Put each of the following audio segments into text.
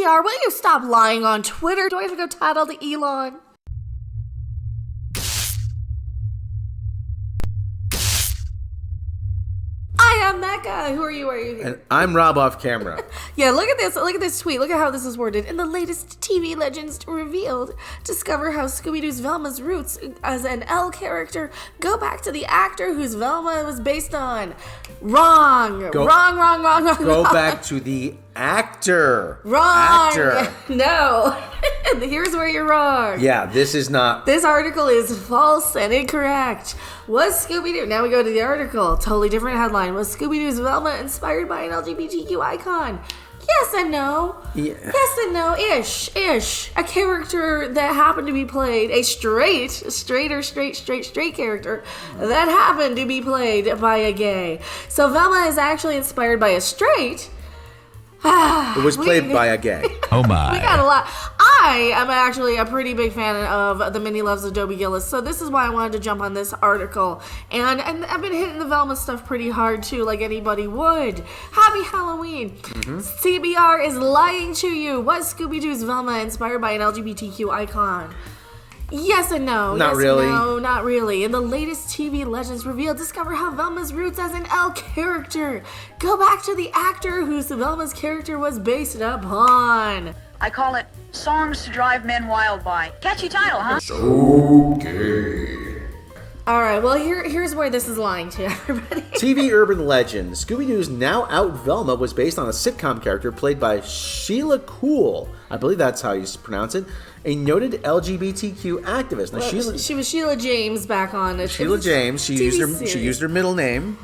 CBR, will you stop lying on Twitter? Do I have to go tattle to Elon? I am that guy. Who are you? And I'm Rob off camera. Yeah, look at this. Look at this tweet. Look at how this is worded. In the latest TV Legends revealed, discover how Scooby-Doo's Velma's roots as an L character go back to the actor whose Velma was based on. Wrong. Wrong. Go back to the actor. Wrong. Actor. No. Here's where you're wrong. Yeah, this is not. This article is false and incorrect. Was Scooby-Doo, now we go to the article, totally different headline. Was Scooby-Doo's Velma inspired by an LGBTQ icon? Yes and no. Yeah. Yes and no. Ish. A character that happened to be played, a straight character that happened to be played by a gay. So Velma is actually inspired by a straight. It was played by a gay. Oh my. We got a lot. I am actually a pretty big fan of The Many Loves of Dobie Gillis, so this is why I wanted to jump on this article. And I've been hitting the Velma stuff pretty hard too, like anybody would. Happy Halloween. CBR is lying to you. Was Scooby-Doo's Velma inspired by an LGBTQ icon? Yes and no. Not really. No, not really. In the latest TV Legends reveal, discover how Velma's roots as an L character go back to the actor whose Velma's character was based upon. I call it Songs to Drive Men Wild by. Catchy title, huh? Okay. All right, well, here's where this is lying to everybody. TV urban legend. Scooby-Doo's now out Velma was based on a sitcom character played by Sheila Cool. I believe that's how you pronounce it. A noted LGBTQ activist. Now, She was Sheila James back on it. Sheila James. She used her middle name.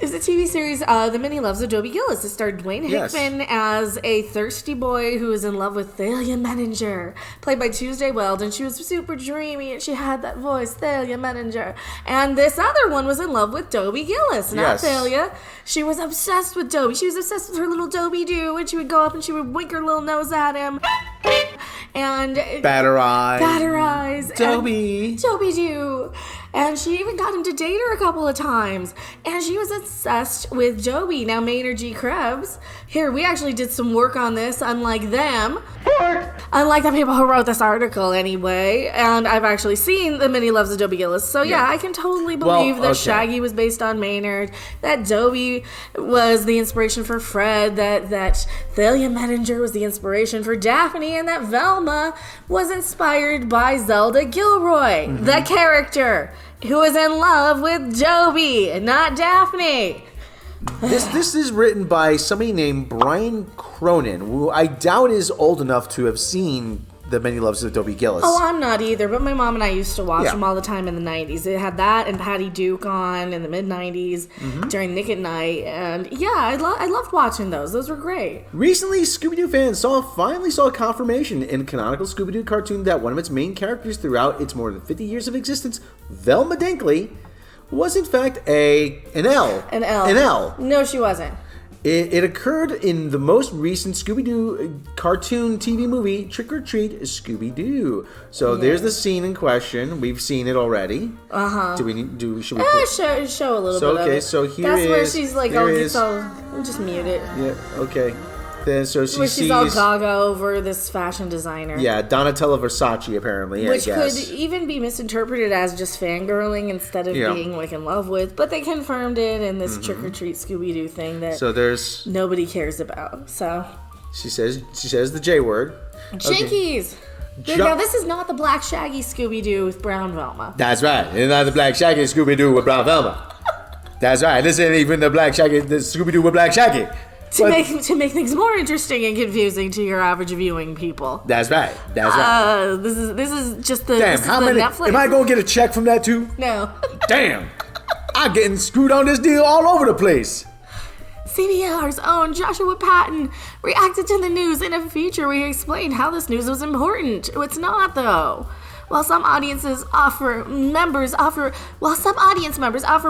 It's a TV series, The Many Loves of Dobie Gillis. It starred Dwayne Hickman as a thirsty boy who is in love with Thalia Menninger, played by Tuesday Weld, and she was super dreamy, and she had that voice, Thalia Menninger. And this other one was in love with Dobie Gillis, not Thalia. She was obsessed with Dobie. She was obsessed with her little Dobie Doo, and she would go up and she would wink her little nose at him. And Batter eyes. Dobie Doo. And she even got him to date her a couple of times. And she was obsessed with Dobie. Now, Maynard G. Krebs, here, we actually did some work on this, unlike them. Unlike the people who wrote this article, anyway. And I've actually seen The Many Loves of Dobie Gillis. So, yeah, I can totally believe that Shaggy was based on Maynard, that Dobie was the inspiration for Fred, that Thalia Menninger was the inspiration for Daphne, and that Velma was inspired by Zelda Gilroy, the character who is in love with Dobie, not Daphne. This is written by somebody named Brian Cronin, who I doubt is old enough to have seen The Many Loves of Dobie Gillis. Oh, I'm not either, but my mom and I used to watch them all the time in the 90s. It had that and Patty Duke on in the mid-90s during Nick at Night. And yeah, I loved watching those. Those were great. Recently, Scooby-Doo fans finally saw confirmation in a canonical Scooby-Doo cartoon that one of its main characters throughout its more than 50 years of existence, Velma Dinkley, was in fact an L. An L. An L. No, she wasn't. It occurred in the most recent Scooby-Doo cartoon TV movie, Trick or Treat Scooby Doo. So there's the scene in question. We've seen it already. Should we? Show a little bit of it. So here That's is. where she's like, just mute it. Yeah. Okay. Then so she where sees. She's all gaga over this fashion designer. Yeah, Donatella Versace apparently. Which I guess. could even be misinterpreted as just fangirling instead of being like in love with. But they confirmed it in this Trick or Treat Scooby Doo thing that nobody cares about. So she says the J word. Jinkies. Okay. Now this is not the Black Shaggy Scooby Doo with brown Velma. That's right. It's not the Black Shaggy Scooby Doo with brown Velma. That's right. This ain't even the Scooby Doo with Black Shaggy. To make things more interesting and confusing to your average viewing people. That's right. This is just the Netflix. Am I gonna get a check from that too? No. Damn. I'm getting screwed on this deal all over the place. CBR's own Joshua Patton reacted to the news in a feature where he explained how this news was important. It's not, though. While some audience members offer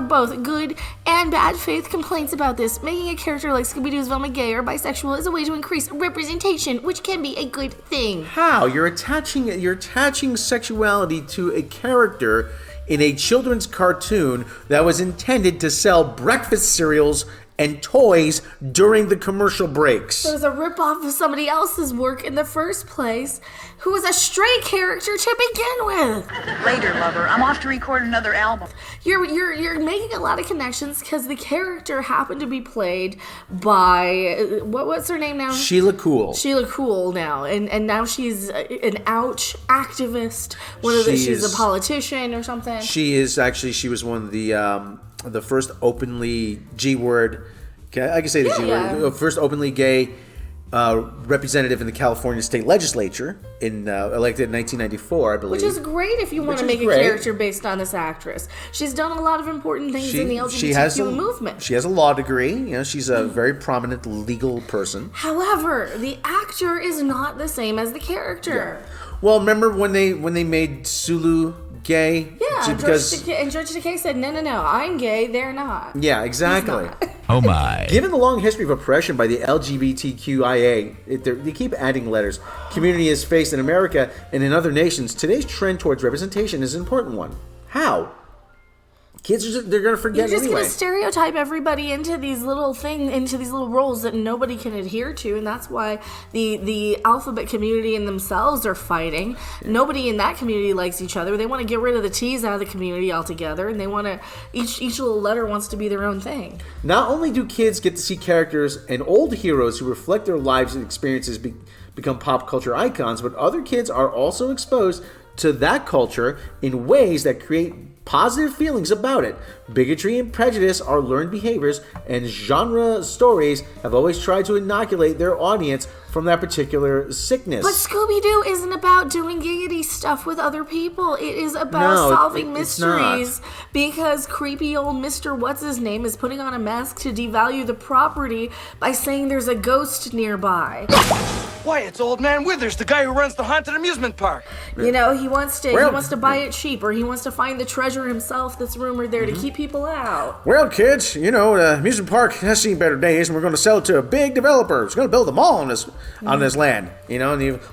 both good and bad faith complaints about this, making a character like Scooby-Doo's Velma gay or bisexual is a way to increase representation, which can be a good thing. How? You're attaching sexuality to a character in a children's cartoon that was intended to sell breakfast cereals and toys during the commercial breaks. It was a ripoff of somebody else's work in the first place, who was a stray character to begin with. Later, lover. I'm off to record another album. You're making a lot of connections because the character happened to be played by what's her name now? Sheila Cool. Sheila Cool now, and now she's an ouch activist. She's a politician or something. She was one of the first openly G-word. I can say the G-word. First openly gay representative in the California state legislature, elected in 1994, I believe. Which is great if you want to make a character based on this actress. She's done a lot of important things in the LGBTQ movement. She has a law degree. She's a very prominent legal person. However, the actor is not the same as the character. Yeah. Well, remember when they made Sulu gay? Yeah, and George Takei said, no, I'm gay, they're not. Yeah, exactly. Oh my. Given the long history of oppression by the LGBTQIA, they keep adding letters, community has faced in America and in other nations, today's trend towards representation is an important one. How? Kids they're going to forget anyway. You're just going to stereotype everybody into these little roles that nobody can adhere to, and that's why the alphabet community and themselves are fighting. Nobody in that community likes each other. They want to get rid of the T's out of the community altogether, and they want to each little letter wants to be their own thing. Not only do kids get to see characters and old heroes who reflect their lives and experiences become pop culture icons, but other kids are also exposed to that culture in ways that create positive feelings about it. Bigotry and prejudice are learned behaviors, and genre stories have always tried to inoculate their audience from that particular sickness. But Scooby-Doo isn't about doing giggity stuff with other people. It is about solving mysteries because creepy old Mr. What's-His-Name is putting on a mask to devalue the property by saying there's a ghost nearby. Why, it's Old Man Withers, the guy who runs the haunted amusement park. You know, he wants to buy it cheap, or he wants to find the treasure himself that's rumored there to keep people out. Well, kids, the amusement park has seen better days, and we're going to sell it to a big developer. It's going to build a mall on this land.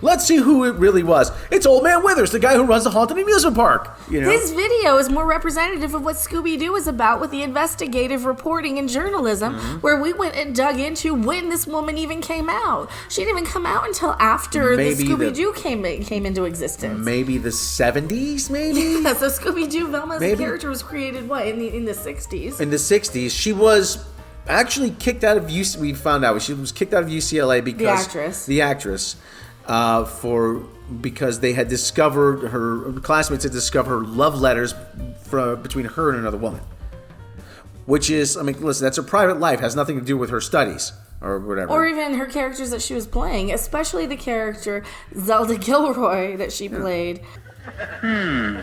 Let's see who it really was. It's Old Man Withers, the guy who runs the haunted amusement park. His video is more representative of what Scooby-Doo is about with the investigative reporting and journalism, where we went and dug into when this woman even came out. She didn't even come out until after the Scooby-Doo came into existence. Maybe the 70s, maybe? Yeah, so Scooby-Doo, Velma's character was created, in the 60s? In the 60s. She was actually kicked out of UCLA. We found out she was kicked out of UCLA because... The actress. Because they had discovered, her classmates had discovered love letters between her and another woman. Which is, listen, that's her private life. Has nothing to do with her studies. Or whatever. Or even her characters that she was playing, especially the character Zelda Gilroy that she played in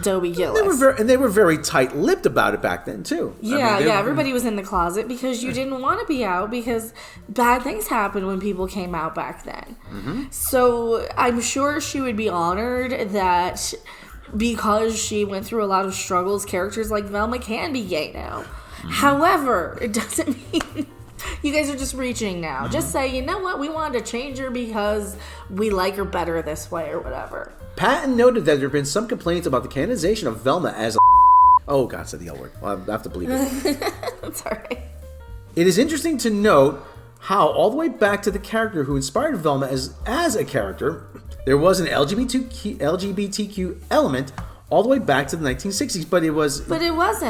Dobie, Gillis. They were very tight-lipped about it back then, too. Yeah, everybody was in the closet because you didn't want to be out because bad things happened when people came out back then. Mm-hmm. So I'm sure she would be honored that because she went through a lot of struggles, characters like Velma can be gay now. Mm-hmm. However, it doesn't mean... You guys are just reaching now. Mm-hmm. Just say, you know what, we wanted to change her because we like her better this way or whatever. Patton noted that there have been some complaints about the canonization of Velma as a... Oh, God, I said the L word. Well, I have to believe it. That's all right. It is interesting to note how, all the way back to the character who inspired Velma as a character, there was an LGBTQ element all the way back to the 1960s, but it wasn't. Minnie Loves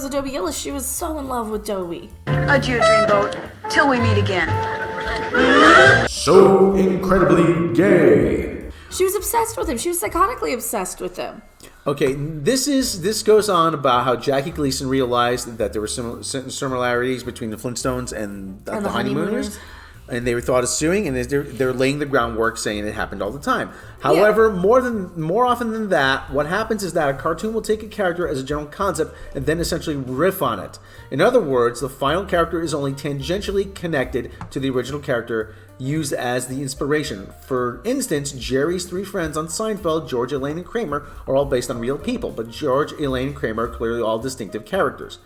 the Dobie Gillis, she was so in love with Dobie. Adieu, Dreamboat. Till we meet again. So incredibly gay. She was obsessed with him. She was psychotically obsessed with him. Okay, this goes on about how Jackie Gleason realized that there were similarities between the Flintstones and the Honeymooners. And they were thought of suing, and they're laying the groundwork saying it happened all the time. However, more often than that, what happens is that a cartoon will take a character as a general concept and then essentially riff on it. In other words, the final character is only tangentially connected to the original character used as the inspiration. For instance, Jerry's three friends on Seinfeld, George, Elaine, and Kramer, are all based on real people, but George, Elaine, and Kramer are clearly all distinctive characters.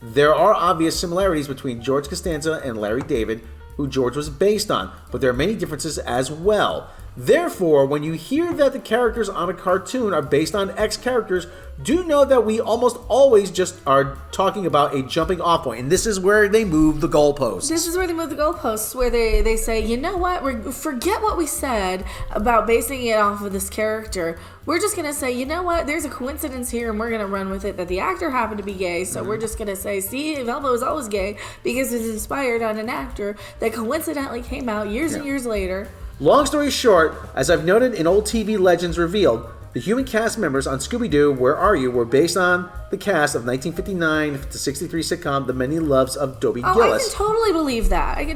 There are obvious similarities between George Costanza and Larry David, who George was based on, but there are many differences as well. Therefore, when you hear that the characters on a cartoon are based on X characters, do know that we almost always just are talking about a jumping off point. And this is where they move the goalposts. This is where they move the goalposts, where they say, you know what, forget what we said about basing it off of this character. We're just going to say, you know what, there's a coincidence here, and we're going to run with it that the actor happened to be gay, so we're just going to say, see, Velma was always gay because it's inspired on an actor that coincidentally came out years and years later. Long story short, as I've noted in old TV legends revealed, the human cast members on Scooby Doo, Where Are You? Were based on the cast of 1959 to 63 sitcom The Many Loves of Dobie Gillis. I can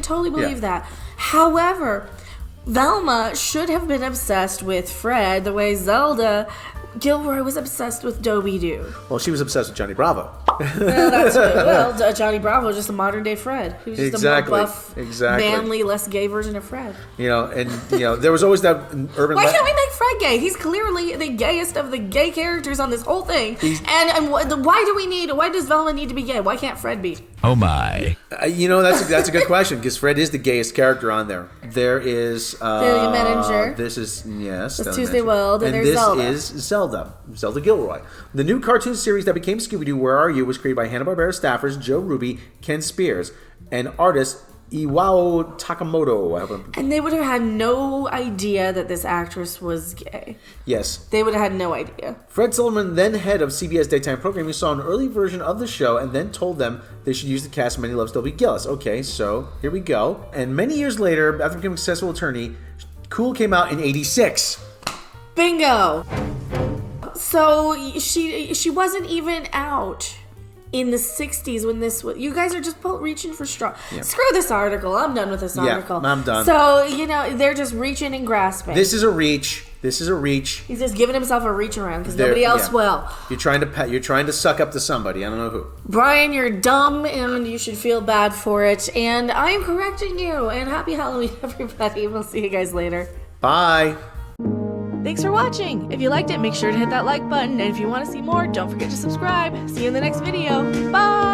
totally believe that. However, Velma should have been obsessed with Fred the way Zelda Gilroy was obsessed with Dobie Doo. Well, she was obsessed with Johnny Bravo. Johnny Bravo was just a modern day Fred. He was just a more buff, manly, less gay version of Fred. There was always that urban. Why can't we make Fred gay? He's clearly the gayest of the gay characters on this whole thing. Why does Velma need to be gay? Why can't Fred be? Oh my. That's a good question, because Fred is the gayest character on there. There is the manager. This is That's Tuesday World, and there's Zelda. This is Zelda Gilroy. The new cartoon series that became Scooby Doo, Where Are You? Was created by Hanna-Barbera staffers Joe Ruby, Ken Spears, and artist Iwao Takamoto. And they would have had no idea that this actress was gay. Yes. They would have had no idea. Fred Silverman, then head of CBS daytime programming, saw an early version of the show and then told them they should use the cast of Many Loves Dobie Gillis. Okay, so here we go. And many years later, after becoming a successful attorney, Cool came out in 86. Bingo! So she wasn't even out in the 60s when this was. You guys are just reaching for straw. Yeah. Screw this article. I'm done with this article. I'm done. So, they're just reaching and grasping. This is a reach. He's just giving himself a reach around because nobody else will. You're trying to suck up to somebody. I don't know who. Brian, you're dumb and you should feel bad for it. And I am correcting you. And happy Halloween, everybody. We'll see you guys later. Bye. Thanks for watching. If you liked it, make sure to hit that like button. And if you want to see more, don't forget to subscribe. See you in the next video. Bye!